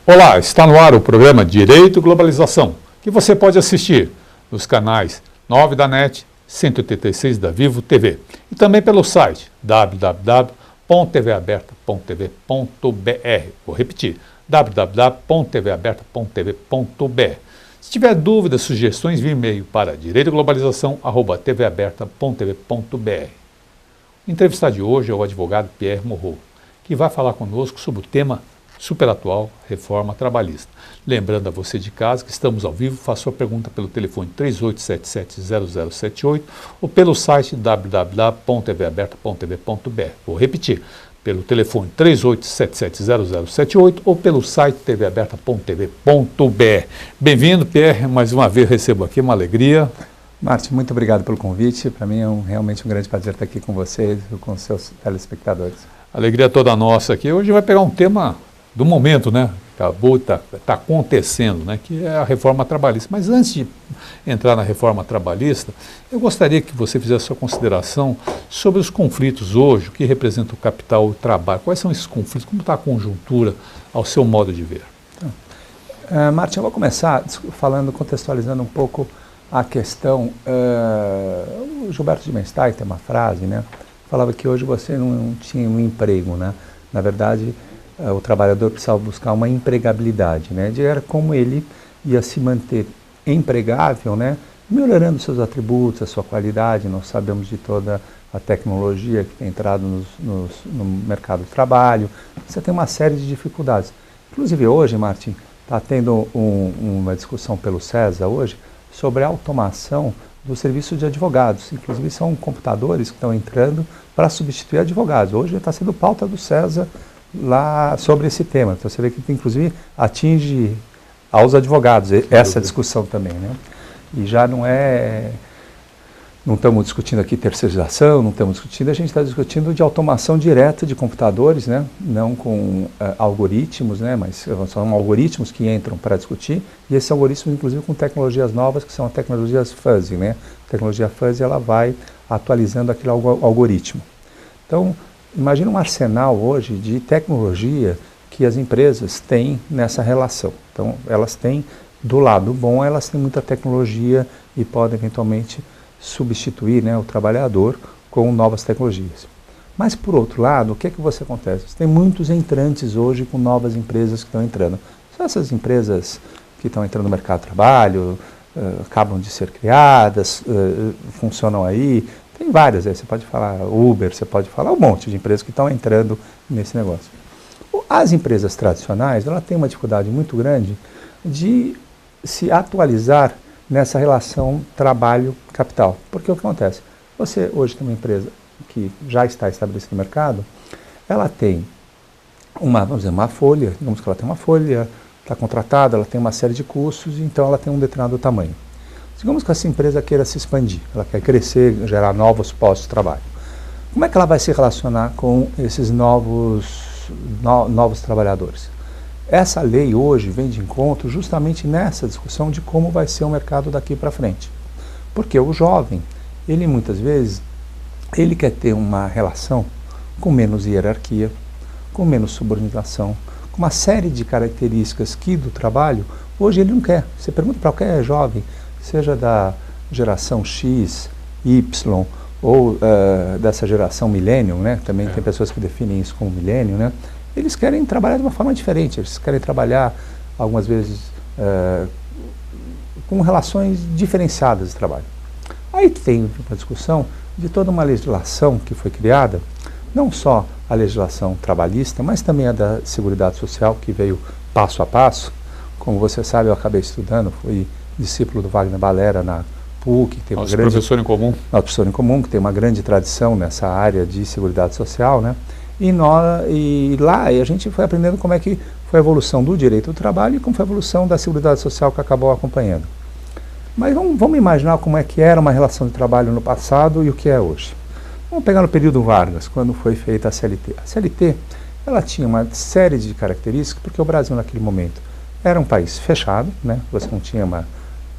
Olá, está no ar o programa Direito e Globalização, que você pode assistir nos canais 9 da NET, 186 da Vivo TV e também pelo site www.tvaberta.tv.br. Vou repetir, www.tvaberta.tv.br. Se tiver dúvidas, sugestões, envie e-mail para direitoglobalização@tvaberta.tv.br. O entrevistado de hoje é o advogado Pierre Morreau, que vai falar conosco sobre o tema super atual, reforma trabalhista. Lembrando a você de casa que estamos ao vivo, faça sua pergunta pelo telefone 3877-0078 ou pelo site www.tvaberta.tv.br. Vou repetir, pelo telefone 3877-0078 ou pelo site tvaberta.tv.br. Bem-vindo, Pierre, mais uma vez recebo aqui, uma alegria. Márcio, muito obrigado pelo convite. Para mim é realmente um grande prazer estar aqui com você e com os seus telespectadores. Alegria toda nossa aqui. Hoje vai pegar um tema do momento, né? Está acontecendo, né? Que é a reforma trabalhista. Mas antes de entrar na reforma trabalhista, eu gostaria que você fizesse a sua consideração sobre os conflitos hoje, o que representa o capital e o trabalho. Quais são esses conflitos? Como está a conjuntura ao seu modo de ver? Márcio, eu vou começar contextualizando um pouco a questão. O Gilberto de Menstein tem uma frase, né? Falava que hoje você não tinha um emprego, né? Na verdade, o trabalhador precisava buscar uma empregabilidade, né? Era como ele ia se manter empregável, né? Melhorando seus atributos, a sua qualidade. Nós sabemos de toda a tecnologia que tem entrado no mercado do trabalho. Você tem uma série de dificuldades. Inclusive hoje, Martin, está tendo uma discussão pelo CESA hoje sobre a automação do serviço de advogados. Inclusive são computadores que estão entrando para substituir advogados. Hoje está sendo pauta do CESA lá sobre esse tema. Então você vê que inclusive atinge aos advogados essa discussão também, né? E já não estamos discutindo aqui terceirização, não estamos discutindo, a gente está discutindo de automação direta de computadores, né? Não com algoritmos, né? Mas são algoritmos que entram para discutir, e esses algoritmos inclusive com tecnologias novas, que são as tecnologias fuzzy, né? A tecnologia fuzzy, ela vai atualizando aquele algoritmo. Então, imagina um arsenal hoje de tecnologia que as empresas têm nessa relação. Então, elas têm, do lado bom, elas têm muita tecnologia e podem eventualmente substituir, né, o trabalhador com novas tecnologias. Mas, por outro lado, o que você acontece? Você tem muitos entrantes hoje com novas empresas que estão entrando. São essas empresas que estão entrando no mercado de trabalho, acabam de ser criadas, funcionam aí. Tem várias aí, você pode falar Uber, você pode falar um monte de empresas que estão entrando nesse negócio. As empresas tradicionais, ela tem uma dificuldade muito grande de se atualizar nessa relação trabalho-capital. Porque o que acontece? Você hoje tem uma empresa que já está estabelecida no mercado, ela tem vamos dizer, uma folha, digamos que ela tem uma folha, está contratada, ela tem uma série de custos, então ela tem um determinado tamanho. Digamos que essa empresa queira se expandir, ela quer crescer, gerar novos postos de trabalho. Como é que ela vai se relacionar com esses novos trabalhadores? Essa lei hoje vem de encontro justamente nessa discussão de como vai ser o mercado daqui para frente. Porque o jovem, ele muitas vezes, ele quer ter uma relação com menos hierarquia, com menos subordinação, com uma série de características que do trabalho, hoje ele não quer. Você pergunta para qualquer jovem, seja da geração X, Y, ou dessa geração millennium, né? Também tem pessoas que definem isso como millennium, né? Eles querem trabalhar de uma forma diferente, eles querem trabalhar, algumas vezes, com relações diferenciadas de trabalho. Aí tem uma discussão de toda uma legislação que foi criada, não só a legislação trabalhista, mas também a da Seguridade Social, que veio passo a passo. Como você sabe, eu acabei estudando, fui discípulo do Wagner Balera na PUC, que tem uma grande... professor em comum. Nosso professor em comum, que tem uma grande tradição nessa área de Seguridade Social, né? E lá a gente foi aprendendo como é que foi a evolução do direito do trabalho e como foi a evolução da Seguridade Social que acabou acompanhando. Mas vamos imaginar como é que era uma relação de trabalho no passado e o que é hoje. Vamos pegar no período Vargas, quando foi feita a CLT. A CLT, ela tinha uma série de características, porque o Brasil naquele momento era um país fechado, né? Você não tinha uma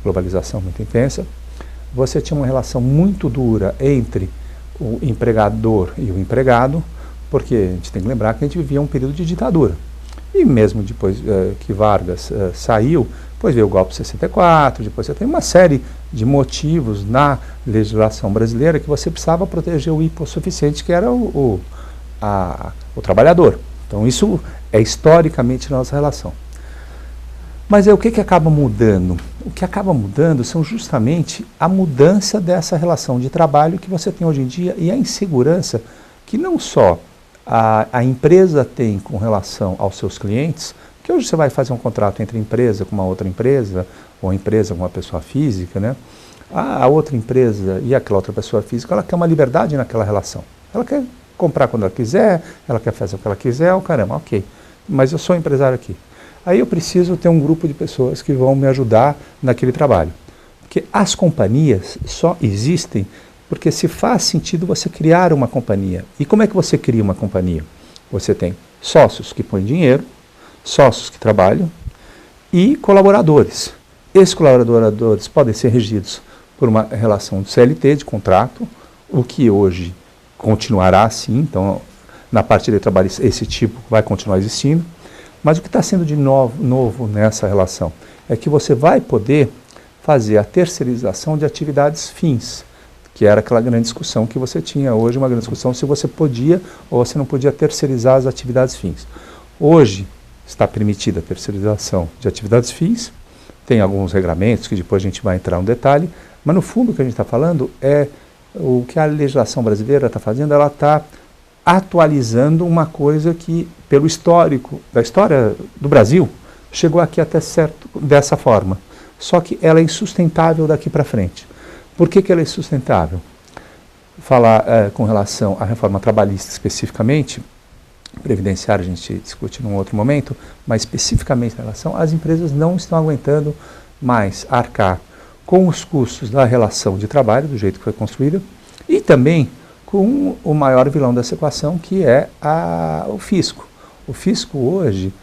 globalização muito intensa, você tinha uma relação muito dura entre o empregador e o empregado, porque a gente tem que lembrar que a gente vivia um período de ditadura. E mesmo depois que Vargas saiu, depois veio o golpe de 64, depois você tem uma série de motivos na legislação brasileira que você precisava proteger o hipossuficiente, que era o trabalhador. Então isso é historicamente nossa relação. Mas o que acaba mudando? O que acaba mudando são justamente a mudança dessa relação de trabalho que você tem hoje em dia e a insegurança que não só a empresa tem com relação aos seus clientes, que hoje você vai fazer um contrato entre empresa com uma outra empresa, ou empresa com uma pessoa física, né? A outra empresa e aquela outra pessoa física, ela quer uma liberdade naquela relação. Ela quer comprar quando ela quiser, ela quer fazer o que ela quiser, caramba, ok. Mas eu sou empresário aqui. Aí eu preciso ter um grupo de pessoas que vão me ajudar naquele trabalho. Porque as companhias só existem porque se faz sentido você criar uma companhia. E como é que você cria uma companhia? Você tem sócios que põem dinheiro, sócios que trabalham e colaboradores. Esses colaboradores podem ser regidos por uma relação de CLT, de contrato, o que hoje continuará assim. Então, na parte de trabalho, esse tipo vai continuar existindo. Mas o que está sendo de novo nessa relação é que você vai poder fazer a terceirização de atividades fins, que era aquela grande discussão que você tinha hoje, uma grande discussão se você podia ou você não podia terceirizar as atividades fins. Hoje está permitida a terceirização de atividades fins, tem alguns regramentos que depois a gente vai entrar no detalhe, mas no fundo o que a gente está falando é o que a legislação brasileira está fazendo, ela está atualizando uma coisa que, pelo histórico da história do Brasil, chegou aqui até certo dessa forma. Só que ela é insustentável daqui para frente. Por que ela é insustentável? Falar com relação à reforma trabalhista especificamente, previdenciária a gente discute num outro momento, mas especificamente em relação, as empresas não estão aguentando mais arcar com os custos da relação de trabalho, do jeito que foi construída, e também com o maior vilão dessa equação, que é o fisco. O fisco hoje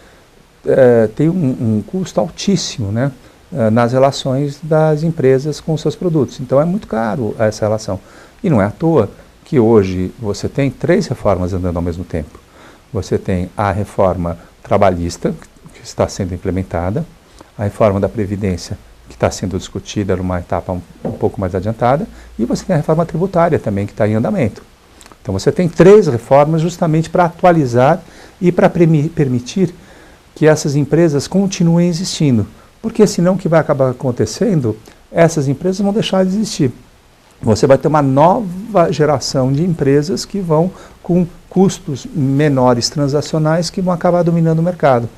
tem um custo altíssimo, né, nas relações das empresas com os seus produtos. Então é muito caro essa relação. E não é à toa que hoje você tem 3 reformas andando ao mesmo tempo. Você tem a reforma trabalhista, que está sendo implementada, a reforma da Previdência, que está sendo discutida numa etapa um pouco mais adiantada, e você tem a reforma tributária também, que está em andamento. Então você tem 3 reformas justamente para atualizar e para permitir que essas empresas continuem existindo. Porque senão o que vai acabar acontecendo, essas empresas vão deixar de existir. Você vai ter uma nova geração de empresas que vão com custos menores transacionais que vão acabar dominando o mercado.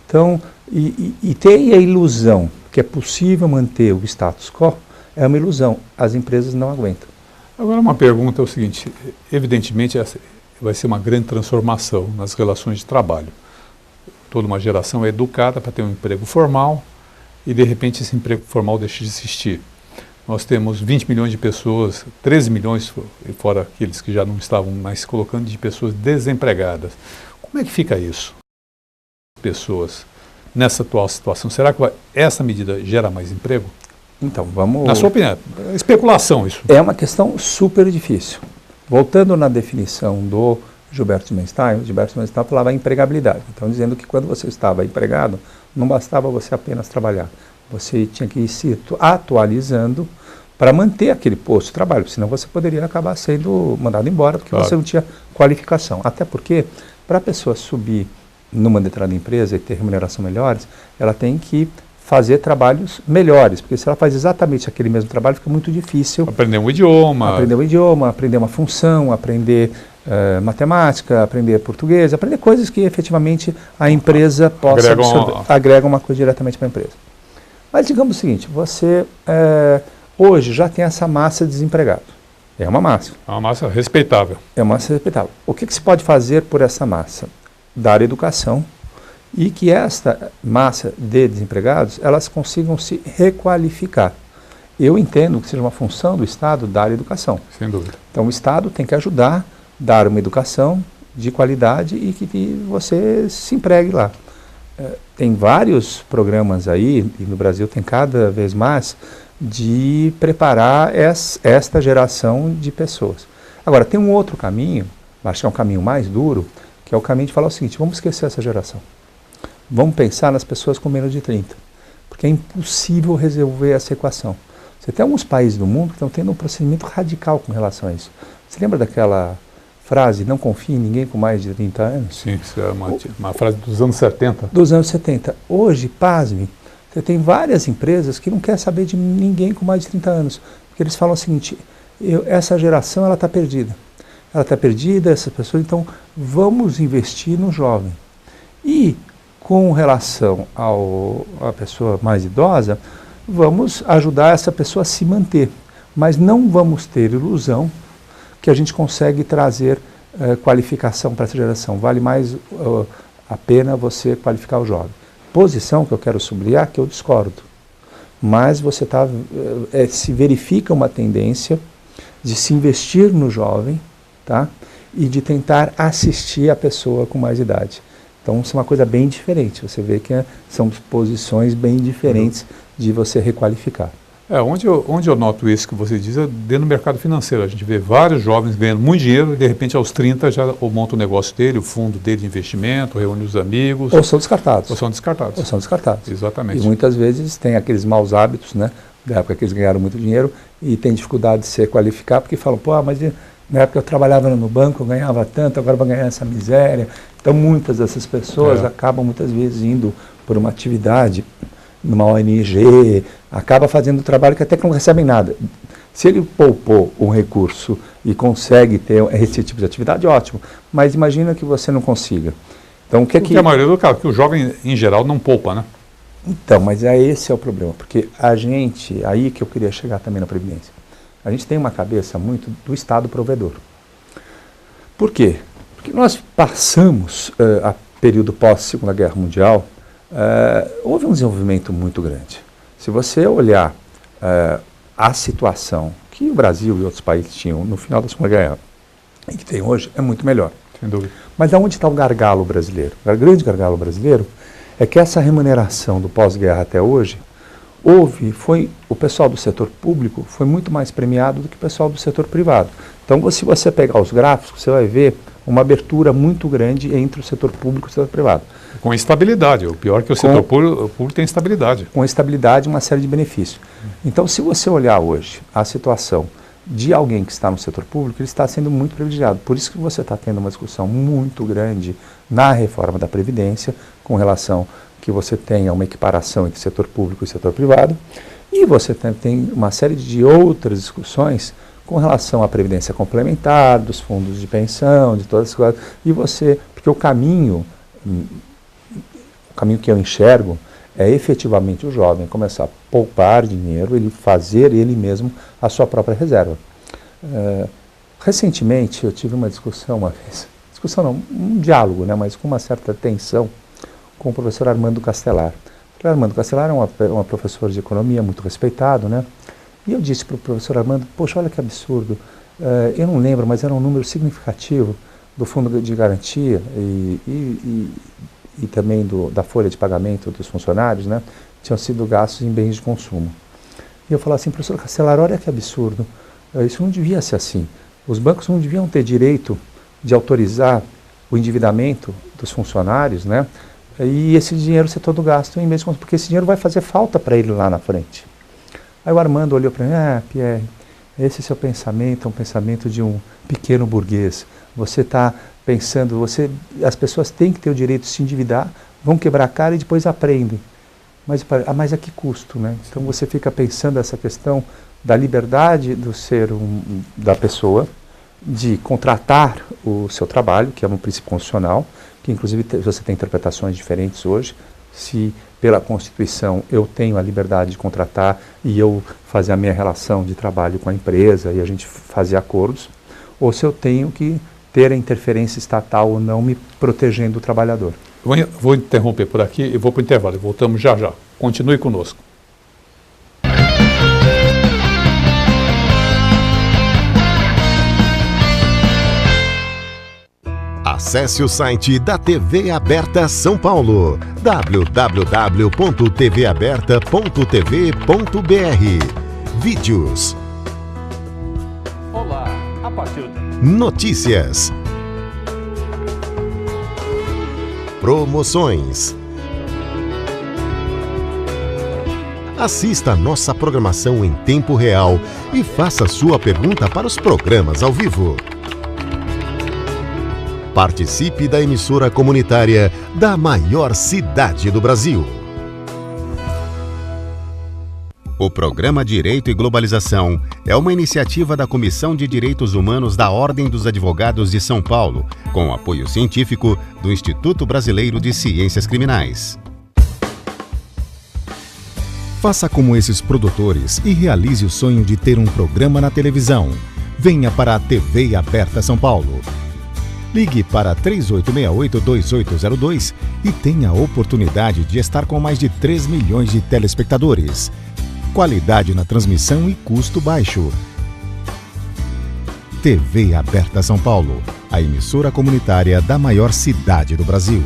Então, e ter a ilusão que é possível manter o status quo é uma ilusão. As empresas não aguentam. Agora uma pergunta é o seguinte, evidentemente essa vai ser uma grande transformação nas relações de trabalho. Toda uma geração é educada para ter um emprego formal e de repente esse emprego formal deixa de existir. Nós temos 20 milhões de pessoas, 13 milhões, fora aqueles que já não estavam mais colocando, de pessoas desempregadas. Como é que fica isso? Pessoas nessa atual situação, será que essa medida gera mais emprego? Então, vamos... Na sua opinião, é especulação isso. É uma questão super difícil. Voltando na definição do Gilberto Menstein, o Gilberto Menstein falava em empregabilidade. Então, dizendo que quando você estava empregado, não bastava você apenas trabalhar. Você tinha que ir se atualizando para manter aquele posto de trabalho, senão você poderia acabar sendo mandado embora, porque você não tinha qualificação. Até porque, para a pessoa subir numa determinada empresa e ter remuneração melhores, ela tem que fazer trabalhos melhores, porque se ela faz exatamente aquele mesmo trabalho, fica muito difícil. Aprender um idioma. Aprender uma função, aprender matemática, aprender português, aprender coisas que efetivamente a empresa possa agregam uma coisa diretamente para a empresa. Mas digamos o seguinte, você hoje já tem essa massa de desempregados. É uma massa. É uma massa respeitável. É uma massa respeitável. O que se pode fazer por essa massa? Dar educação e que esta massa de desempregados, elas consigam se requalificar. Eu entendo que seja uma função do Estado dar educação. Sem dúvida. Então o Estado tem que ajudar, dar uma educação de qualidade e que você se empregue lá. Tem vários programas aí, e no Brasil tem cada vez mais, de preparar esta geração de pessoas. Agora, tem um outro caminho, acho que é um caminho mais duro, que é o caminho de falar o seguinte, vamos esquecer essa geração. vamos pensar nas pessoas com menos de 30, porque é impossível resolver essa equação. Você tem alguns países do mundo que estão tendo um procedimento radical com relação a isso. Você lembra daquela frase, não confie em ninguém com mais de 30 anos? Sim, isso é uma frase dos anos 70. Dos anos 70. Hoje, pasme, você tem várias empresas que não querem saber de ninguém com mais de 30 anos, porque eles falam o seguinte, essa geração ela está perdida. Ela está perdida, essas pessoas, então vamos investir no jovem. E com relação à pessoa mais idosa, vamos ajudar essa pessoa a se manter, mas não vamos ter ilusão que a gente consegue trazer qualificação para essa geração. Vale mais a pena você qualificar o jovem. Posição que eu quero sublinhar, que eu discordo, mas você se verifica uma tendência de se investir no jovem, tá? E de tentar assistir a pessoa com mais idade. Então, isso é uma coisa bem diferente. Você vê que são posições bem diferentes de você requalificar. Onde eu noto isso que você diz é dentro do mercado financeiro. A gente vê vários jovens ganhando muito dinheiro e, de repente, aos 30 já monta o negócio dele, o fundo dele de investimento, reúne os amigos. Ou são descartados. Ou são descartados. Ou são descartados. Exatamente. E muitas vezes tem aqueles maus hábitos, né? Da época que eles ganharam muito dinheiro e tem dificuldade de se qualificar porque falam, pô, mas na época eu trabalhava no banco, eu ganhava tanto, agora vou ganhar essa miséria. Então, muitas dessas pessoas acabam, muitas vezes, indo por uma atividade numa ONG, acaba fazendo trabalho que até que não recebem nada. Se ele poupou um recurso e consegue ter esse tipo de atividade, ótimo. Mas imagina que você não consiga. Então, o que é que... a maioria do caso, que o jovem, em geral, não poupa, né? Então, mas esse é o problema, porque a gente, aí que eu queria chegar também na Previdência, a gente tem uma cabeça muito do Estado provedor. Por quê? Porque nós passamos, a período pós-Segunda Guerra Mundial, houve um desenvolvimento muito grande. Se você olhar a situação que o Brasil e outros países tinham no final da Segunda Guerra e que tem hoje, é muito melhor. Sem dúvida. Mas aonde está o gargalo brasileiro? O grande gargalo brasileiro é que essa remuneração do pós-guerra até hoje, o pessoal do setor público foi muito mais premiado do que o pessoal do setor privado. Então, se você pegar os gráficos, você vai ver uma abertura muito grande entre o setor público e o setor privado. Com estabilidade, o pior é que o setor público tem estabilidade. Com estabilidade e uma série de benefícios. Então, se você olhar hoje a situação de alguém que está no setor público, ele está sendo muito privilegiado. Por isso que você está tendo uma discussão muito grande na reforma da Previdência, com relação que você tenha uma equiparação entre setor público e setor privado, e você tem uma série de outras discussões com relação à previdência complementar, dos fundos de pensão, de todas as coisas, porque o caminho que eu enxergo é efetivamente o jovem começar a poupar dinheiro, ele fazer ele mesmo a sua própria reserva. Recentemente eu tive uma discussão uma vez, um diálogo, né, mas com uma certa tensão, com o professor Armando Castelar. O professor Armando Castelar é um professor de economia muito respeitado, né? E eu disse para o professor Armando, poxa, olha que absurdo, eu não lembro, mas era um número significativo do fundo de garantia e também da folha de pagamento dos funcionários, né? Tinham sido gastos em bens de consumo. E eu falava assim, professor Castelar, olha que absurdo, isso não devia ser assim. Os bancos não deviam ter direito de autorizar o endividamento dos funcionários, né? E esse dinheiro ser todo gasto em bens de consumo, porque esse dinheiro vai fazer falta para ele lá na frente. Aí o Armando olhou para mim, Pierre, esse seu pensamento é um pensamento de um pequeno burguês. Você está pensando, as pessoas têm que ter o direito de se endividar, vão quebrar a cara e depois aprendem. Mas a que custo, né? Então você fica pensando essa questão da liberdade da pessoa, de contratar o seu trabalho, que é um princípio constitucional, que inclusive você tem interpretações diferentes hoje, se pela Constituição eu tenho a liberdade de contratar e eu fazer a minha relação de trabalho com a empresa e a gente fazer acordos, ou se eu tenho que ter a interferência estatal ou não me protegendo do trabalhador. Vou interromper por aqui e vou para o intervalo. Voltamos já já. Continue conosco. Acesse o site da TV Aberta São Paulo, www.tvaberta.tv.br. Vídeos. Olá, a partir Notícias. Promoções. Assista a nossa programação em tempo real e faça sua pergunta para os programas ao vivo. Participe da emissora comunitária da maior cidade do Brasil. O programa Direito e Globalização é uma iniciativa da Comissão de Direitos Humanos da Ordem dos Advogados de São Paulo, com apoio científico do Instituto Brasileiro de Ciências Criminais. Faça como esses produtores e realize o sonho de ter um programa na televisão. Venha para a TV Aberta São Paulo. Ligue para 3868-2802 e tenha a oportunidade de estar com mais de 3 milhões de telespectadores. Qualidade na transmissão e custo baixo. TV Aberta São Paulo, a emissora comunitária da maior cidade do Brasil.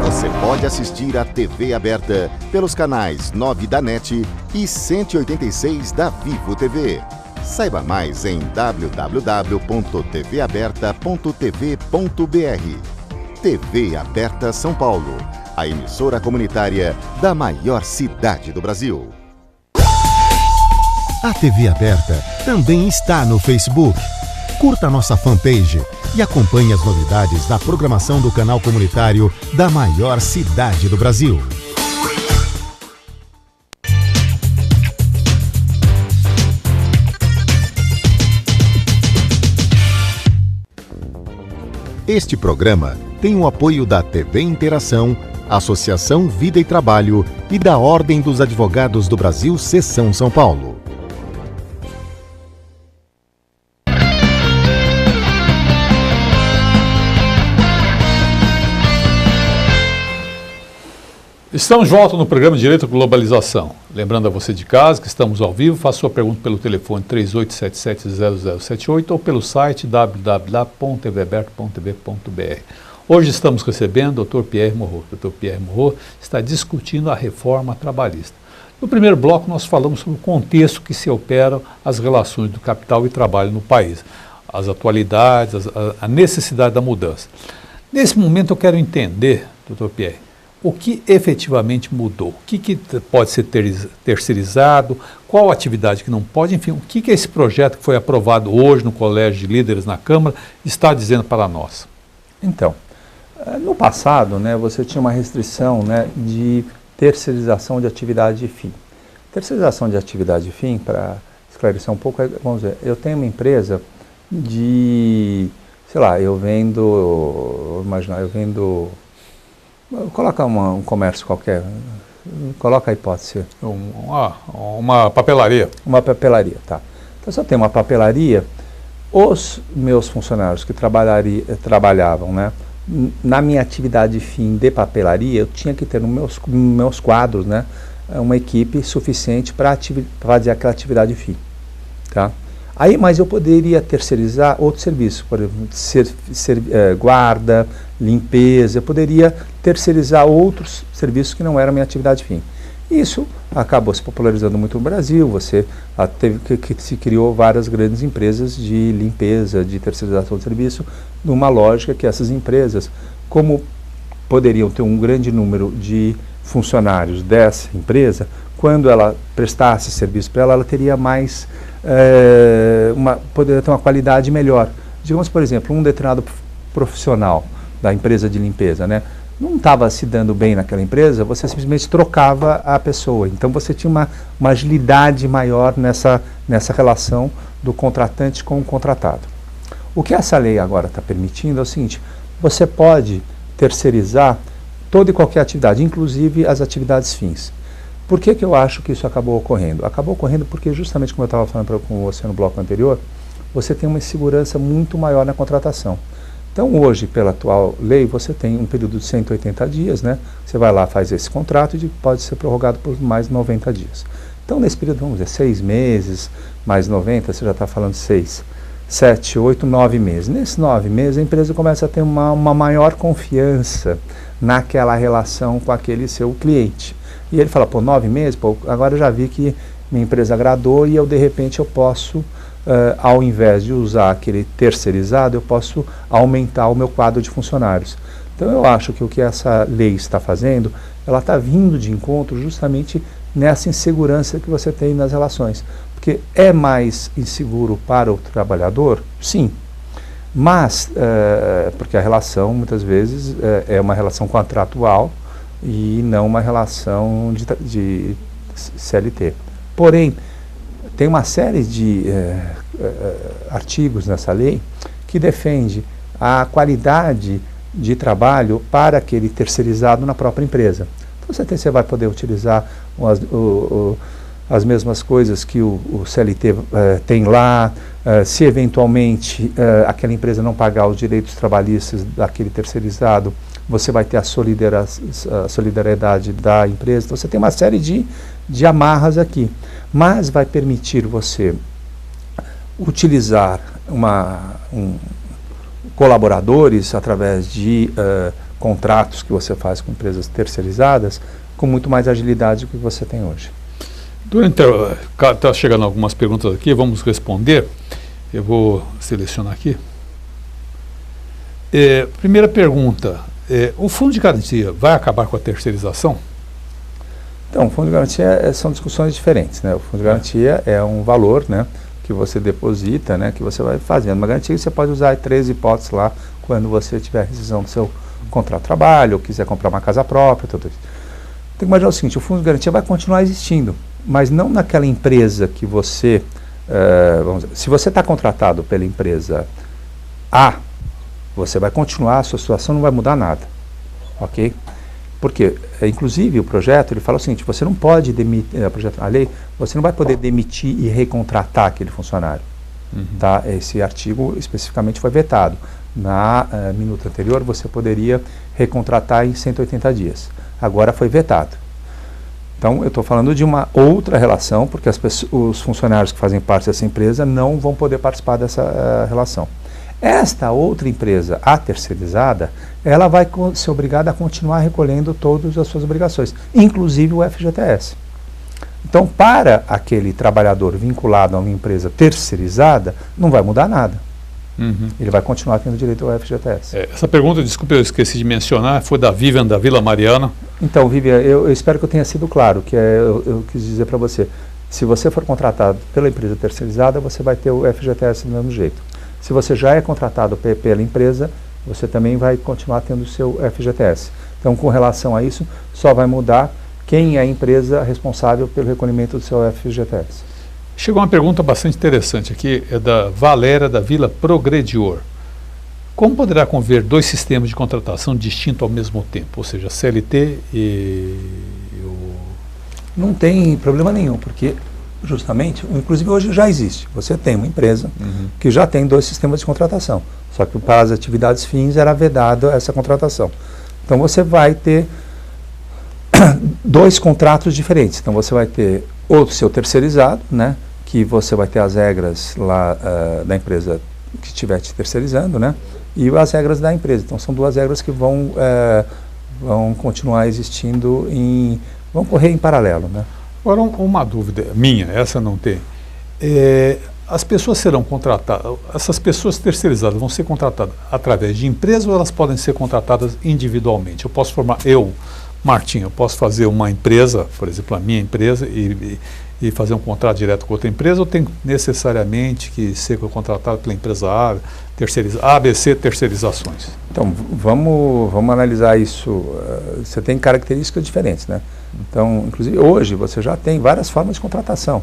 Você pode assistir a TV Aberta pelos canais 9 da NET e 186 da Vivo TV. Saiba mais em www.tvaberta.tv.br. TV Aberta São Paulo, a emissora comunitária da maior cidade do Brasil. A TV Aberta também está no Facebook. Curta nossa fanpage e acompanhe as novidades da programação do canal comunitário da maior cidade do Brasil. Este programa tem o apoio da TV Interação, Associação Vida e Trabalho e da Ordem dos Advogados do Brasil, Seção São Paulo. Estamos de volta no programa Direito à Globalização. Lembrando a você de casa que estamos ao vivo, faça sua pergunta pelo telefone 3877-0078 ou pelo site www.tvaberta.tv.br. Hoje estamos recebendo o Dr. Pierre Moreau. O Dr. Pierre Moreau está discutindo a reforma trabalhista. No primeiro bloco nós falamos sobre o contexto que se operam as relações do capital e trabalho no país, as atualidades, a necessidade da mudança. Nesse momento eu quero entender, Dr. Pierre, o que efetivamente mudou, o que pode ser terceirizado, qual atividade que não pode, enfim, o que esse projeto que foi aprovado hoje no Colégio de Líderes na Câmara está dizendo para nós? Então, no passado, você tinha uma restrição de terceirização de atividade de fim. Terceirização de atividade de fim, para esclarecer um pouco, vamos dizer, eu tenho uma empresa de, sei lá, eu vendo, coloca um comércio qualquer, coloca a hipótese. Uma papelaria. Uma papelaria, tá. Então, se eu tenho uma papelaria, os meus funcionários que trabalhavam, na minha atividade fim de papelaria, eu tinha que ter nos meus quadros, uma equipe suficiente para fazer aquela atividade fim, tá? Aí, mas eu poderia terceirizar outro serviço, por exemplo, guarda, limpeza, eu poderia terceirizar outros serviços que não eram minha atividade fim. Isso acabou se popularizando muito no Brasil, se criou várias grandes empresas de limpeza, de terceirização de serviço, numa lógica que essas empresas, como poderiam ter um grande número de funcionários dessa empresa, quando ela prestasse serviço para ela teria mais, poderia ter uma qualidade melhor. Digamos, por exemplo, um determinado profissional da empresa de limpeza, não estava se dando bem naquela empresa, você simplesmente trocava a pessoa. Então você tinha uma agilidade maior nessa relação do contratante com o contratado. O que essa lei agora está permitindo é o seguinte: você pode terceirizar toda e qualquer atividade, inclusive as atividades fins. Por que eu acho que isso acabou ocorrendo? Acabou ocorrendo porque, justamente como eu estava falando com você no bloco anterior, você tem uma segurança muito maior na contratação. Então, hoje, pela atual lei, você tem um período de 180 dias, Você vai lá, faz esse contrato e pode ser prorrogado por mais 90 dias. Então, nesse período, vamos dizer, 6 meses, mais 90, você já está falando 6, 7, 8, 9 meses. Nesses 9 meses, a empresa começa a ter uma maior confiança naquela relação com aquele seu cliente. E ele fala, 9 meses, agora eu já vi que minha empresa agradou e eu, de repente, eu posso, ao invés de usar aquele terceirizado, eu posso aumentar o meu quadro de funcionários. Então eu acho que o que essa lei está fazendo, ela está vindo de encontro justamente nessa insegurança que você tem nas relações. Porque é mais inseguro para o trabalhador? Sim. Mas, porque a relação, muitas vezes, é uma relação contratual e não uma relação de CLT. Porém, tem uma série de artigos nessa lei que defende a qualidade de trabalho para aquele terceirizado na própria empresa. Então, você vai poder utilizar as mesmas coisas que o CLT tem lá, se eventualmente aquela empresa não pagar os direitos trabalhistas daquele terceirizado, você vai ter a solidariedade da empresa. Então, você tem uma série de amarras aqui, mas vai permitir você utilizar colaboradores através de contratos que você faz com empresas terceirizadas com muito mais agilidade do que você tem hoje. Está chegando algumas perguntas aqui, vamos responder. Eu vou selecionar aqui. Primeira pergunta, o fundo de garantia vai acabar com a terceirização? Então, o fundo de garantia são discussões diferentes, né? O fundo de garantia é um valor, né, que você deposita, né, que você vai fazendo uma garantia e você pode usar 3 hipóteses lá quando você tiver rescisão do seu contrato de trabalho, ou quiser comprar uma casa própria, tudo isso. Tem que imaginar o seguinte, o fundo de garantia vai continuar existindo, mas não naquela empresa que você, vamos dizer, se você está contratado pela empresa A, você vai continuar, a sua situação não vai mudar nada, ok? Porque, inclusive, o projeto, ele fala o seguinte, você não pode demitir, a lei, você não vai poder demitir e recontratar aquele funcionário. Tá? Esse artigo especificamente foi vetado. Na minuta anterior, você poderia recontratar em 180 dias. Agora foi vetado. Então, eu estou falando de uma outra relação, porque os funcionários que fazem parte dessa empresa não vão poder participar dessa relação. Esta outra empresa, a terceirizada, ela vai ser obrigada a continuar recolhendo todas as suas obrigações, inclusive o FGTS. Então, para aquele trabalhador vinculado a uma empresa terceirizada, não vai mudar nada. Ele vai continuar tendo direito ao FGTS. Essa pergunta, desculpe, eu esqueci de mencionar, foi da Vivian, da Vila Mariana. Então, Vivian, eu espero que eu tenha sido claro, que eu quis dizer para você, se você for contratado pela empresa terceirizada, você vai ter o FGTS do mesmo jeito. Se você já é contratado pela empresa, você também vai continuar tendo o seu FGTS. Então, com relação a isso, só vai mudar quem é a empresa responsável pelo recolhimento do seu FGTS. Chegou uma pergunta bastante interessante aqui, é da Valéria, da Vila Progredior. Como poderá conviver 2 sistemas de contratação distintos ao mesmo tempo? Ou seja, CLT e o... Não tem problema nenhum, porque justamente, inclusive hoje já existe. Você tem uma empresa que já tem 2 sistemas de contratação, só que para as atividades fins era vedada essa contratação. Então você vai ter 2 contratos diferentes. Então você vai ter o seu terceirizado, né, que você vai ter as regras lá da empresa que estiver te terceirizando, né, e as regras da empresa. Então são 2 regras que vão continuar existindo, vão correr em paralelo, né. Agora, uma dúvida minha, essa não tem. As pessoas serão contratadas, essas pessoas terceirizadas vão ser contratadas através de empresa ou elas podem ser contratadas individualmente? Eu posso formar, Martim, eu posso fazer uma empresa, por exemplo, a minha empresa, e fazer um contrato direto com outra empresa, ou tem necessariamente que ser contratado pela empresa A, ABC terceirizações? Então, vamos analisar isso. Você tem características diferentes, né? Então, inclusive, hoje você já tem várias formas de contratação.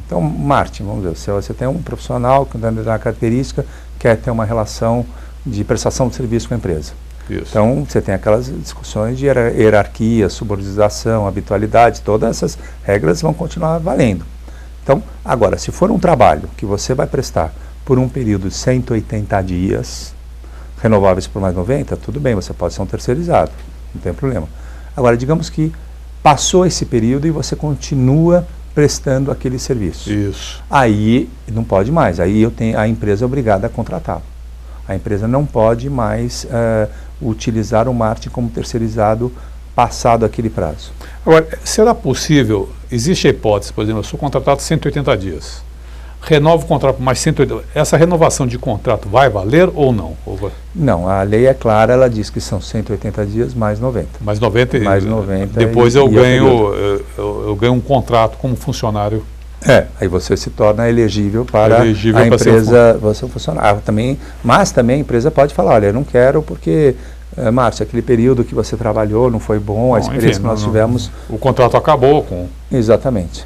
Então, Martin, vamos dizer, se você tem um profissional que tem uma característica, quer ter uma relação de prestação de serviço com a empresa. Isso. Então, você tem aquelas discussões de hierarquia, subordinação, habitualidade, todas essas regras vão continuar valendo. Então, agora, se for um trabalho que você vai prestar por um período de 180 dias, renováveis por mais 90, tudo bem, você pode ser um terceirizado, não tem problema. Agora, digamos que passou esse período e você continua prestando aquele serviço. Isso. Aí não pode mais, aí a empresa é obrigada a contratá-lo. A empresa não pode mais utilizar o Martin como terceirizado passado aquele prazo. Agora, será possível, existe a hipótese, por exemplo, eu sou contratado 180 dias, renova o contrato por mais 180. Essa renovação de contrato vai valer ou não? Não, a lei é clara, ela diz que são 180 dias mais 90. Mais 90. Mais 90. Depois eu ganho um contrato como funcionário. Aí você se torna elegível para elegível a empresa, você funcionar. Mas também a empresa pode falar, olha, eu não quero porque, Márcio, aquele período que você trabalhou não foi bom, a experiência que nós tivemos... O contrato acabou com... Exatamente.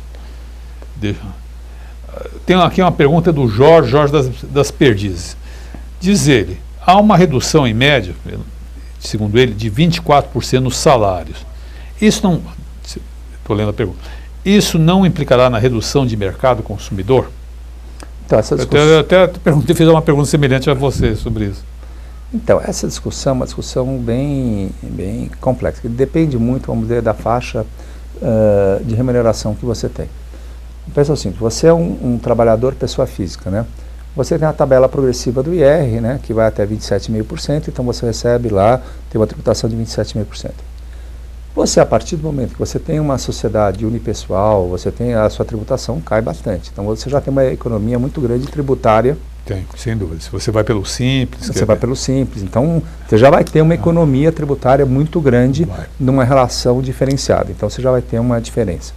Tem aqui uma pergunta do Jorge das Perdizes. Diz ele, há uma redução em média, segundo ele, de 24% nos salários. Isso não... Estou lendo a pergunta. Isso não implicará na redução de mercado consumidor? Então, eu até fiz uma pergunta semelhante a você sobre isso. Então, essa discussão é uma discussão bem complexa, que depende muito, vamos dizer, da faixa de remuneração que você tem. Pensa assim, você é um trabalhador pessoa física, né? Você tem a tabela progressiva do IR, né, que vai até 27,5%, então você recebe lá, tem uma tributação de 27,5%. Você, a partir do momento que você tem uma sociedade unipessoal, você tem a sua tributação cai bastante. Então você já tem uma economia muito grande tributária. Tem, sem dúvida. Se você vai pelo Simples... Você vai pelo Simples. Então você já vai ter uma economia tributária muito grande numa relação diferenciada. Então você já vai ter uma diferença.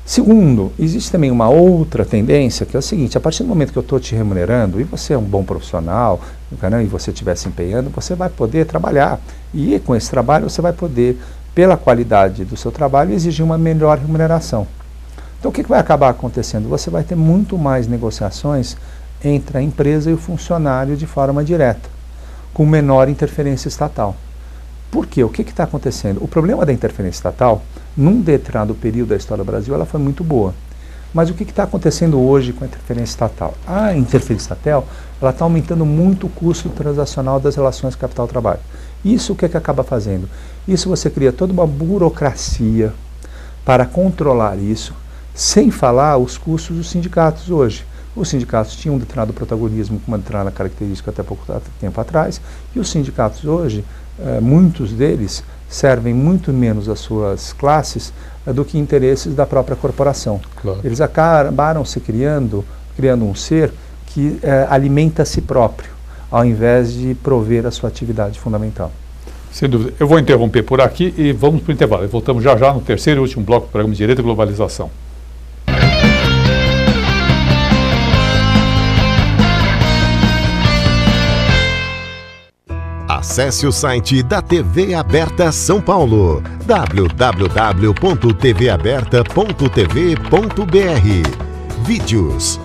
Segundo, existe também uma outra tendência, que é o seguinte, a partir do momento que eu estou te remunerando, e você é um bom profissional, né, e você estiver se empenhando, você vai poder trabalhar. E com esse trabalho você vai poder, pela qualidade do seu trabalho, exigir uma melhor remuneração. Então o que vai acabar acontecendo? Você vai ter muito mais negociações entre a empresa e o funcionário de forma direta, com menor interferência estatal. Por quê? O que está acontecendo? O problema da interferência estatal, num determinado período da história do Brasil, ela foi muito boa. Mas o que está acontecendo hoje com a interferência estatal? A interferência estatal está aumentando muito o custo transacional das relações capital-trabalho. Isso o que acaba fazendo? Isso você cria toda uma burocracia para controlar isso, sem falar os custos dos sindicatos hoje. Os sindicatos tinham um determinado protagonismo com uma determinada característica até pouco tempo atrás, e os sindicatos hoje, muitos deles, servem muito menos às suas classes do que interesses da própria corporação. Claro. Eles acabaram se criando um ser que alimenta a si próprio, ao invés de prover a sua atividade fundamental. Sem dúvida. Eu vou interromper por aqui e vamos para o intervalo. Voltamos já no terceiro e último bloco do programa Direito e Globalização. Acesse o site da TV Aberta São Paulo, www.tvaberta.tv.br. Vídeos.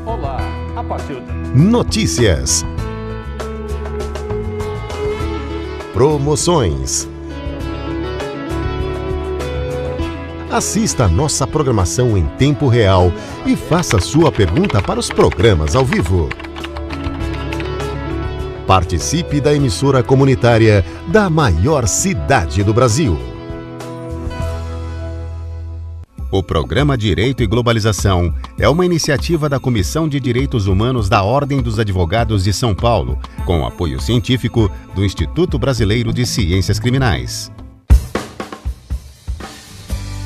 Olá, a partir de... Notícias. Promoções. Assista a nossa programação em tempo real e faça sua pergunta para os programas ao vivo. Participe da emissora comunitária da maior cidade do Brasil. O programa Direito e Globalização é uma iniciativa da Comissão de Direitos Humanos da Ordem dos Advogados de São Paulo, com apoio científico do Instituto Brasileiro de Ciências Criminais.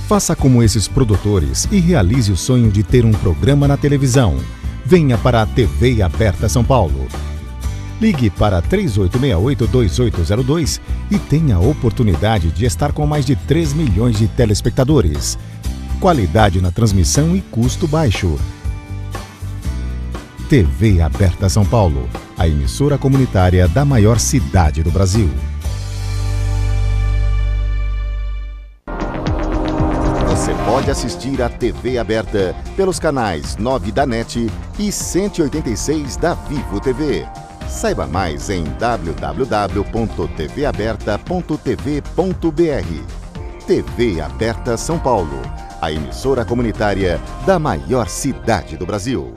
Faça como esses produtores e realize o sonho de ter um programa na televisão. Venha para a TV Aberta São Paulo. Ligue para 3868-2802 e tenha a oportunidade de estar com mais de 3 milhões de telespectadores. Qualidade na transmissão e custo baixo. TV Aberta São Paulo, a emissora comunitária da maior cidade do Brasil. Você pode assistir a TV Aberta pelos canais 9 da NET e 186 da Vivo TV. Saiba mais em www.tvaberta.tv.br. TV Aberta São Paulo, a emissora comunitária da maior cidade do Brasil.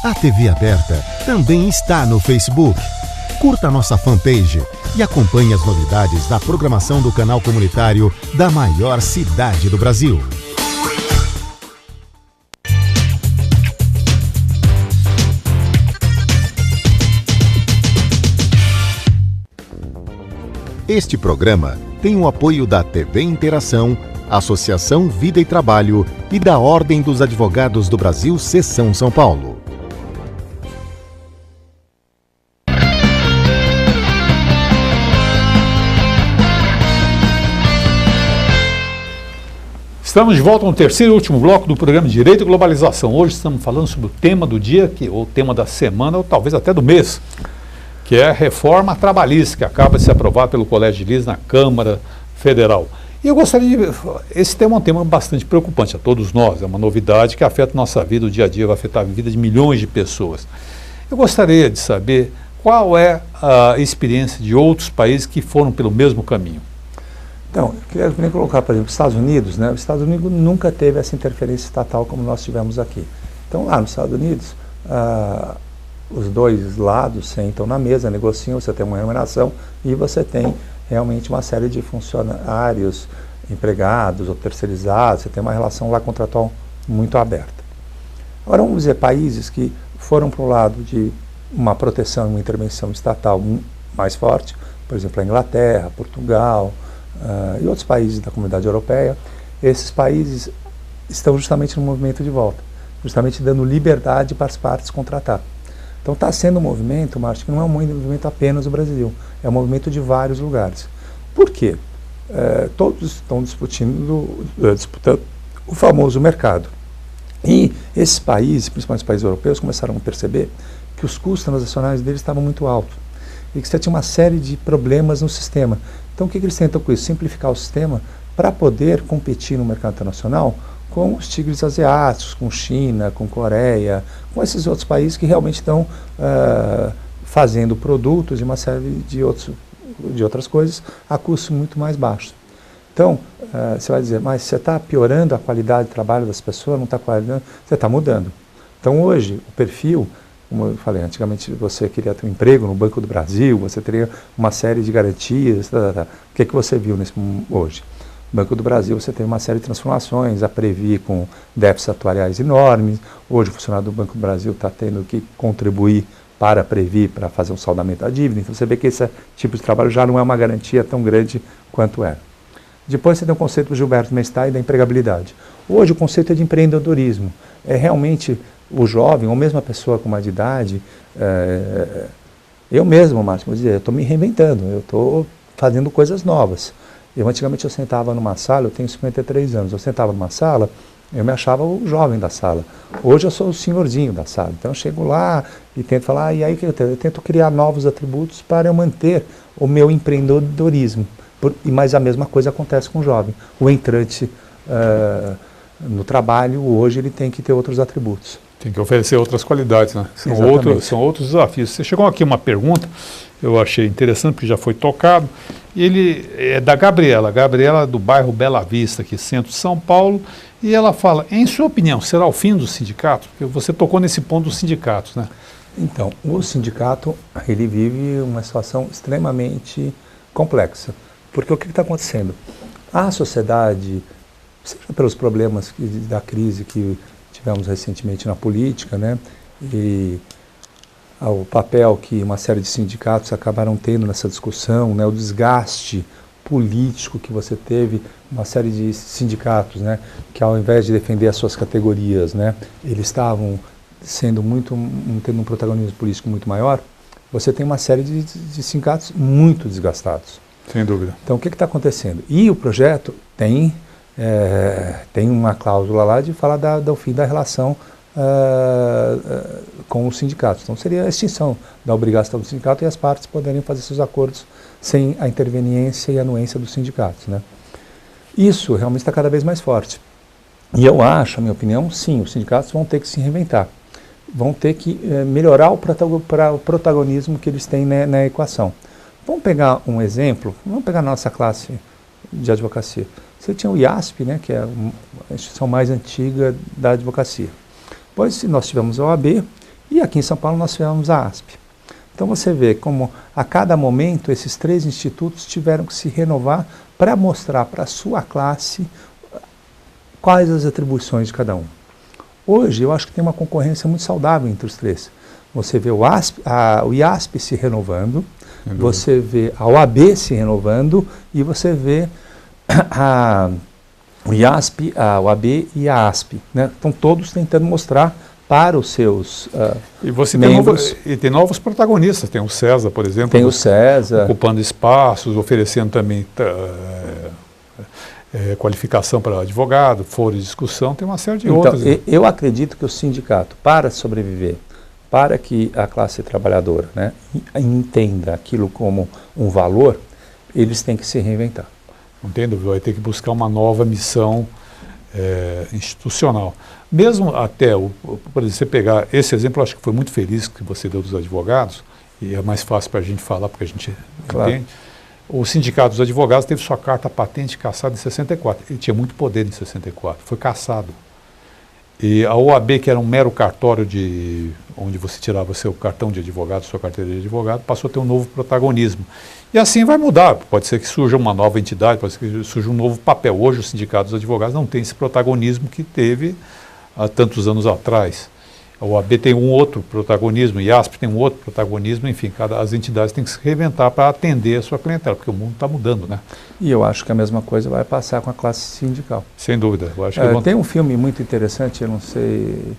A TV Aberta também está no Facebook. Curta nossa fanpage e acompanhe as novidades da programação do canal comunitário da maior cidade do Brasil. Este programa tem o apoio da TV Interação, Associação Vida e Trabalho e da Ordem dos Advogados do Brasil, Seção São Paulo. Estamos de volta no terceiro e último bloco do programa Direito e Globalização. Hoje estamos falando sobre o tema do dia, ou tema da semana, ou talvez até do mês, que é a reforma trabalhista, que acaba de ser aprovada pelo Colégio de Juízes na Câmara Federal. E eu gostaria de... Esse tema é um tema bastante preocupante a todos nós, é uma novidade que afeta a nossa vida, o dia a dia, vai afetar a vida de milhões de pessoas. Eu gostaria de saber qual é a experiência de outros países que foram pelo mesmo caminho. Então, eu queria primeiro colocar, por exemplo, os Estados Unidos, né? Os Estados Unidos nunca teve essa interferência estatal como nós tivemos aqui. Então, lá nos Estados Unidos, os dois lados sentam na mesa, negociam, você tem uma remuneração e você tem realmente uma série de funcionários, empregados ou terceirizados, você tem uma relação lá contratual muito aberta. Agora, vamos dizer, países que foram para o lado de uma proteção e uma intervenção estatal mais forte, por exemplo, a Inglaterra, Portugal, e outros países da comunidade europeia, esses países estão justamente no movimento de volta, justamente dando liberdade para as partes contratar. Então está sendo um movimento, Márcio, que não é um movimento apenas do Brasil, é um movimento de vários lugares. Por quê? Todos estão disputando o famoso mercado. E esses países, principalmente os países europeus, começaram a perceber que os custos transacionais deles estavam muito altos e que você tinha uma série de problemas no sistema. Então, o que eles tentam com isso? Simplificar o sistema para poder competir no mercado internacional com os tigres asiáticos, com China, com Coreia, com esses outros países que realmente estão fazendo produtos e uma série de outras coisas a custo muito mais baixo. Então, você vai dizer, mas você está piorando a qualidade de trabalho das pessoas, não está qualificando, você está mudando. Então, hoje, o perfil, como eu falei, antigamente você queria ter um emprego no Banco do Brasil, você teria uma série de garantias, O que você viu hoje? No Banco do Brasil você tem uma série de transformações, a Previ com déficits atuariais enormes, hoje o funcionário do Banco do Brasil está tendo que contribuir para a Previ, para fazer um saldamento da dívida, então você vê que esse tipo de trabalho já não é uma garantia tão grande quanto era. Depois você tem o conceito do Gilberto Mestai da empregabilidade. Hoje o conceito é de empreendedorismo, é realmente o jovem, ou mesmo a pessoa com mais de idade, eu mesmo, Márcio, vou dizer, eu estou me reinventando, eu estou fazendo coisas novas. Antigamente eu sentava numa sala, eu tenho 53 anos, eu sentava numa sala, eu me achava o jovem da sala. Hoje eu sou o senhorzinho da sala, então eu chego lá e tento falar, e aí eu tento criar novos atributos para eu manter o meu empreendedorismo. Mas a mesma coisa acontece com o jovem. O entrante no trabalho, hoje, ele tem que ter outros atributos. Tem que oferecer outras qualidades, né? São outros desafios. Você chegou aqui uma pergunta, eu achei interessante, porque já foi tocado. Ele é da Gabriela do bairro Bela Vista, aqui, centro de São Paulo, e ela fala, em sua opinião, será o fim dos sindicatos? Porque você tocou nesse ponto dos sindicatos, né? Então, o sindicato, ele vive uma situação extremamente complexa. Porque o que está acontecendo? A sociedade, seja pelos problemas da crise que tivemos recentemente na política, né, e o papel que uma série de sindicatos acabaram tendo nessa discussão, né, o desgaste político que você teve, uma série de sindicatos, né, que ao invés de defender as suas categorias, né, eles estavam tendo um protagonismo político muito maior, você tem uma série de sindicatos muito desgastados. Sem dúvida. Então, o que está acontecendo? E o projeto tem uma cláusula lá de falar do fim da relação com os sindicatos. Então, seria a extinção da obrigação do sindicato e as partes poderiam fazer seus acordos sem a interveniência e anuência dos sindicatos, né? Isso realmente está cada vez mais forte. E eu acho, a minha opinião, sim, os sindicatos vão ter que se reinventar. Vão ter que melhorar o protagonismo que eles têm na equação. Vamos pegar um exemplo, vamos pegar a nossa classe de advocacia. Você tinha o IASP, né, que é a instituição mais antiga da advocacia. Depois nós tivemos a OAB e aqui em São Paulo nós tivemos a ASP. Então você vê como a cada momento esses três institutos tiveram que se renovar para mostrar para a sua classe quais as atribuições de cada um. Hoje eu acho que tem uma concorrência muito saudável entre os três. Você vê o IASP se renovando, você vê a OAB se renovando e você vê a o IASP, a OAB e a ASP, né? Estão todos tentando mostrar para os seus E você membros. tem novos protagonistas, tem o César, por exemplo. Tem o César. Ocupando espaços, oferecendo também qualificação para advogado, foro de discussão, tem uma série de outras. Eu acredito que o sindicato, para sobreviver, para que a classe trabalhadora, né, entenda aquilo como um valor, eles têm que se reinventar. Não tem dúvida, vai ter que buscar uma nova missão institucional. Mesmo até, por exemplo, você pegar esse exemplo, acho que foi muito feliz que você deu dos advogados, e é mais fácil para a gente falar, porque a gente entende. O Sindicato dos Advogados teve sua carta patente cassada em 64. Ele tinha muito poder em 64, foi cassado. E a OAB, que era um mero cartório onde você tirava seu cartão de advogado, sua carteira de advogado, passou a ter um novo protagonismo. E assim vai mudar, pode ser que surja uma nova entidade, pode ser que surja um novo papel. Hoje o Sindicato dos Advogados não tem esse protagonismo que teve há tantos anos atrás. A OAB tem um outro protagonismo, o IASP tem um outro protagonismo, enfim, as entidades têm que se reinventar para atender a sua clientela, porque o mundo está mudando, né? E eu acho que a mesma coisa vai passar com a classe sindical. Sem dúvida. Eu acho que tem um filme muito interessante, eu não sei,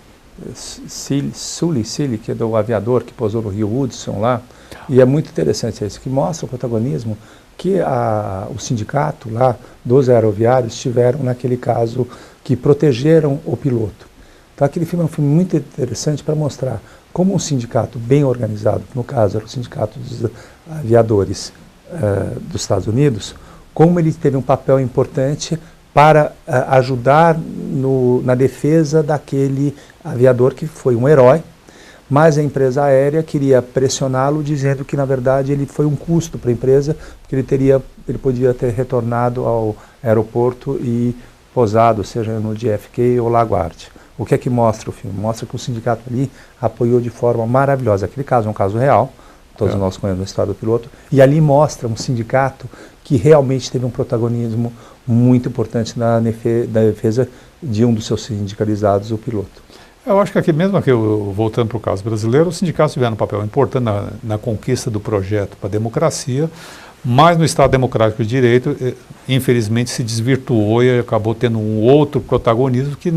Sully, que é do aviador que pousou no Rio Hudson lá, e é muito interessante isso, que mostra o protagonismo que o sindicato lá dos aeroviários tiveram naquele caso que protegeram o piloto. Então aquele filme é um filme muito interessante para mostrar como um sindicato bem organizado, no caso era o Sindicato dos Aviadores dos Estados Unidos, como ele teve um papel importante para ajudar na defesa daquele aviador que foi um herói, mas a empresa aérea queria pressioná-lo dizendo que na verdade ele foi um custo para a empresa, porque ele podia ter retornado ao aeroporto e pousado, seja no JFK ou LaGuardia. O que é que mostra o filme? Mostra que o sindicato ali apoiou de forma maravilhosa. Aquele caso é um caso real, todos nós conhecemos a história do piloto, e ali mostra um sindicato que realmente teve um protagonismo muito importante na defesa de um dos seus sindicalizados, o piloto. Eu acho que aqui, mesmo aqui, voltando para o caso brasileiro, os sindicatos tiveram um papel importante na conquista do projeto para a democracia, mas no Estado Democrático de Direito, infelizmente, se desvirtuou e acabou tendo um outro protagonismo que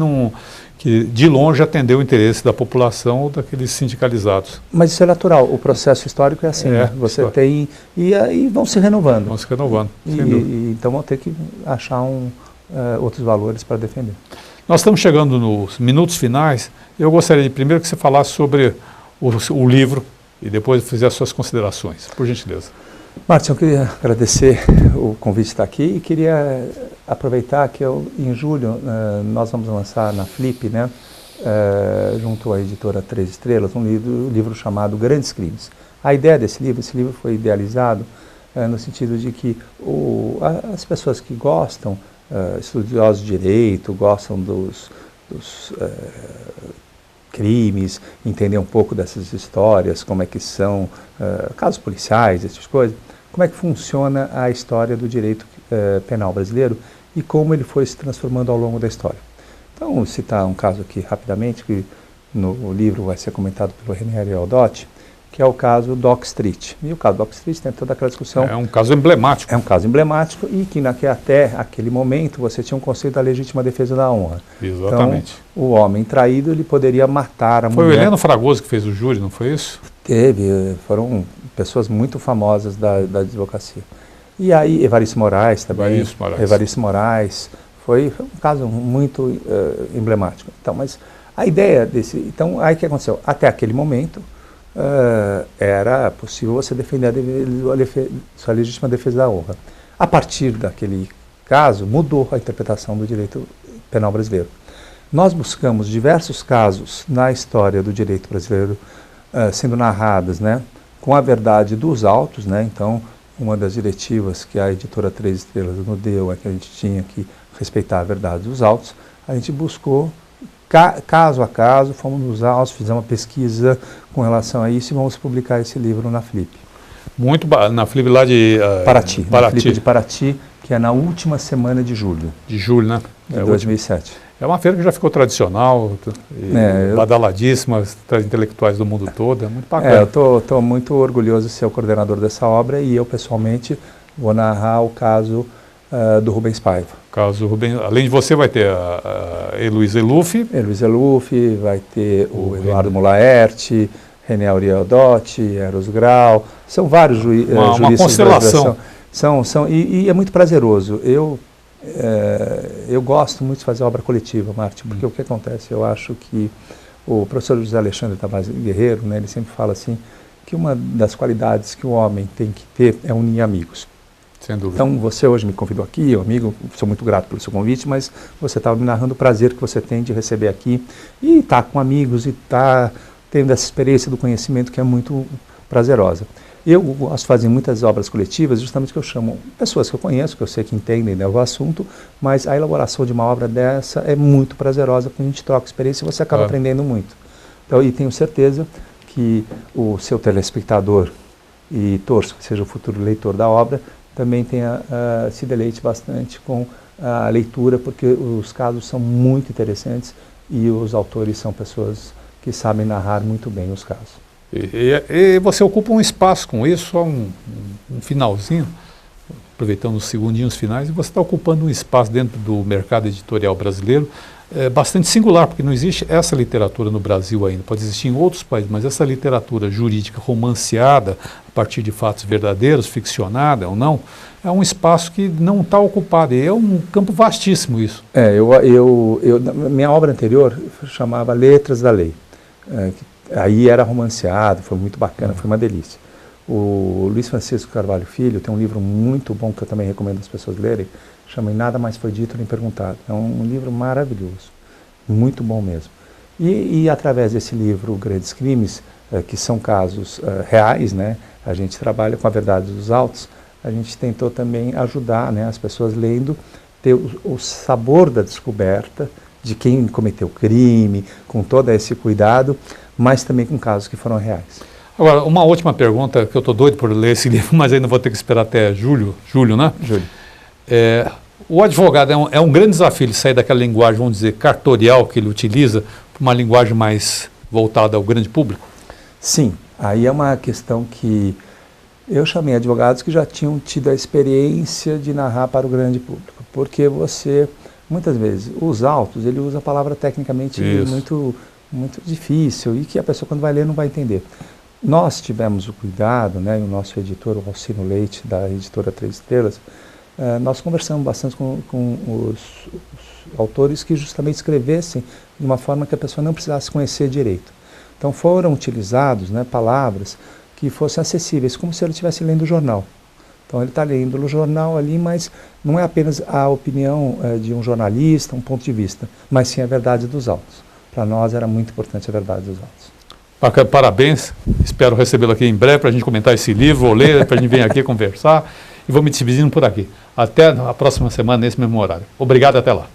de longe atendeu o interesse da população ou daqueles sindicalizados. Mas isso é natural, o processo histórico é assim, né? Você tem, e aí vão se renovando. Vão se renovando, sem dúvida. Então vão ter que achar outros valores para defender. Nós estamos chegando nos minutos finais. Eu gostaria de primeiro que você falasse sobre o livro e depois fizer as suas considerações, por gentileza. Márcio, eu queria agradecer o convite de estar aqui e queria aproveitar que em julho nós vamos lançar na Flip, né, junto à editora Três Estrelas, um livro chamado Grandes Crimes. A ideia esse livro foi idealizado no sentido de que as pessoas que gostam, estudiosos de direito, gostam dos crimes, entender um pouco dessas histórias, como é que são casos policiais, essas coisas, como é que funciona a história do direito penal brasileiro e como ele foi se transformando ao longo da história. Então, vou citar um caso aqui rapidamente, que no livro vai ser comentado pelo René Aldotti, que é o caso Dock Street. E o caso Dock Street tem toda aquela discussão. É um caso emblemático. É um caso emblemático e que até aquele momento você tinha um conceito da legítima defesa da honra. Exatamente. Então, o homem traído, ele poderia matar a mulher. Foi o Heleno Fragoso que fez o júri, não foi isso? Foram pessoas muito famosas da advocacia. E aí, Evaristo Moraes também. Evaristo Moraes. Foi um caso muito emblemático. Então, mas a ideia desse... Então, aí o que aconteceu? Até aquele momento, era possível você defender sua legítima defesa da honra. A partir daquele caso, mudou a interpretação do direito penal brasileiro. Nós buscamos diversos casos na história do direito brasileiro sendo narradas, né, com a verdade dos autos, né? Então, uma das diretivas que a editora Três Estrelas nos deu é que a gente tinha que respeitar a verdade dos autos. A gente buscou caso a caso, fomos nos autos, fizemos uma pesquisa com relação a isso e vamos publicar esse livro na Flip. Na Flip lá de Paraty. Na Flip de Paraty, que é na última semana de julho. De julho, né? De 2007. É uma feira que já ficou tradicional, badaladíssima, traz intelectuais do mundo todo, é muito bacana. Eu estou muito orgulhoso de ser o coordenador dessa obra e eu, pessoalmente, vou narrar o caso do Rubens Paiva. Caso Rubens, além de você, vai ter a Heloísa Eluffi. Heloísa Eluffi, vai ter o Eduardo Molaerte, René Auriel Dotti, Eros Grau, são vários juízes. Uma constelação. E é muito prazeroso. Eu gosto muito de fazer obra coletiva, Marte, porque o que acontece? Eu acho que o professor José Alexandre Tavares Guerreiro, né, ele sempre fala assim, que uma das qualidades que o homem tem que ter é unir amigos. Sem dúvida. Então, você hoje me convidou aqui, amigo, sou muito grato pelo seu convite, mas você estava me narrando o prazer que você tem de receber aqui e estar com amigos e estar tendo essa experiência do conhecimento que é muito prazerosa. Eu gosto de fazer muitas obras coletivas, justamente que eu chamo pessoas que eu conheço, que eu sei que entendem, né, o assunto, mas a elaboração de uma obra dessa é muito prazerosa, porque a gente troca experiência e você acaba aprendendo muito. Então, e tenho certeza que o seu telespectador, e torço que seja o futuro leitor da obra, também se deleite bastante com a leitura, porque os casos são muito interessantes e os autores são pessoas que sabem narrar muito bem os casos. E você ocupa um espaço com isso, só um finalzinho, aproveitando os segundinhos finais, e você está ocupando um espaço dentro do mercado editorial brasileiro bastante singular, porque não existe essa literatura no Brasil ainda, pode existir em outros países, mas essa literatura jurídica romanceada, a partir de fatos verdadeiros, ficcionada ou não, é um espaço que não está ocupado, e é um campo vastíssimo isso. Minha obra anterior chamava Letras da Lei, aí era romanceado, foi muito bacana, foi uma delícia. O Luiz Francisco Carvalho Filho tem um livro muito bom que eu também recomendo as pessoas lerem, chama Nada Mais Foi Dito Nem Perguntado. É um livro maravilhoso, muito bom mesmo. E através desse livro, Grandes Crimes, que são casos reais, né, a gente trabalha com a verdade dos autos, a gente tentou também ajudar, né, as pessoas lendo, ter o sabor da descoberta de quem cometeu o crime, com todo esse cuidado, mas também com casos que foram reais. Agora, uma última pergunta, que eu estou doido por ler esse livro, mas ainda vou ter que esperar até julho, né? Julho. O advogado é um grande desafio ele sair daquela linguagem, vamos dizer, cartorial que ele utiliza, para uma linguagem mais voltada ao grande público? Sim, aí é uma questão que eu chamei advogados que já tinham tido a experiência de narrar para o grande público, porque você, muitas vezes, os autos, ele usa a palavra tecnicamente muito difícil e que a pessoa quando vai ler não vai entender. Nós tivemos o cuidado, né, o nosso editor, o Alcino Leite, da editora 3 Estrelas, nós conversamos bastante com os autores que justamente escrevessem de uma forma que a pessoa não precisasse conhecer direito. Então foram utilizados, né, palavras que fossem acessíveis, como se ele estivesse lendo o jornal. Então ele está lendo o jornal ali, mas não é apenas a opinião de um jornalista, um ponto de vista, mas sim a verdade dos autos. Para nós era muito importante a verdade dos autos. Parabéns, espero recebê-lo aqui em breve para a gente comentar esse livro, ou ler, para a gente vir aqui conversar. E vou me despedindo por aqui. Até a próxima semana, nesse mesmo horário. Obrigado, até lá.